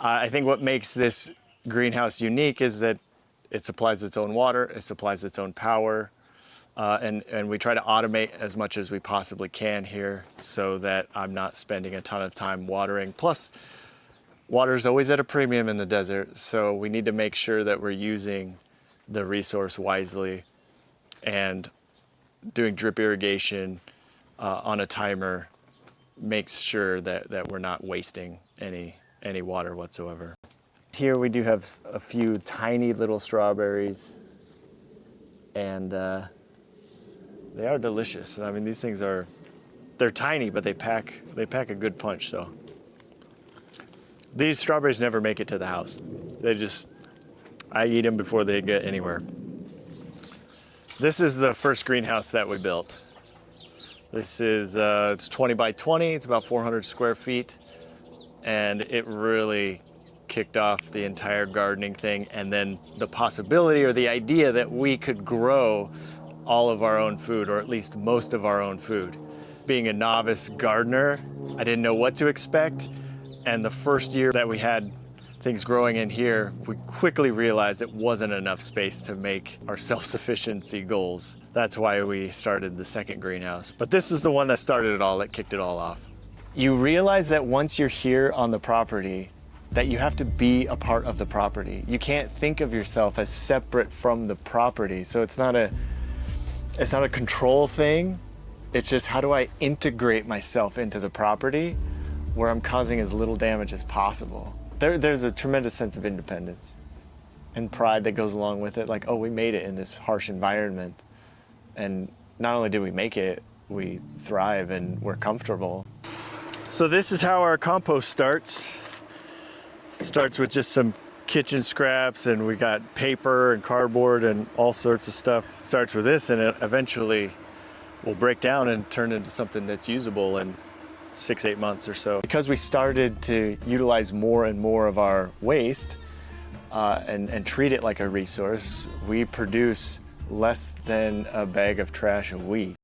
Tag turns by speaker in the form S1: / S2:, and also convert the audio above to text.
S1: I think what makes this greenhouse unique is that it supplies its own water, it supplies its own power, and we try to automate as much as we possibly can here so that I'm not spending a ton of time watering. Plus, water is always at a premium in the desert, so we need to make sure that we're using the resource wisely, and doing drip irrigation on a timer makes sure that we're not wasting any water whatsoever. Here we do have a few tiny little strawberries, and they are delicious. I mean, these things they're tiny, but they pack a good punch. So these strawberries never make it to the house. I eat them before they get anywhere. This is the first greenhouse that we built. This is it's 20 by 20. It's about 400 square feet, and it really kicked off the entire gardening thing, and then the possibility or the idea that we could grow all of our own food, or at least most of our own food. Being a novice gardener, I didn't know what to expect, and the first year that we had things growing in here, we quickly realized it wasn't enough space to make our self-sufficiency goals. That's why we started the second greenhouse. But this is the one that started it all, that kicked it all off. You realize that once you're here on the property, that you have to be a part of the property. You can't think of yourself as separate from the property. So it's not a control thing. It's just, how do I integrate myself into the property where I'm causing as little damage as possible? There's a tremendous sense of independence and pride that goes along with it. Like, oh, we made it in this harsh environment. And not only did we make it, we thrive and we're comfortable. So this is how our compost starts. Starts with just some kitchen scraps, and we got paper and cardboard and all sorts of stuff. Starts with this, and it eventually will break down and turn into something that's usable in 6-8 months or so. Because we started to utilize more and more of our waste and treat it like a resource, we produce less than a bag of trash a week.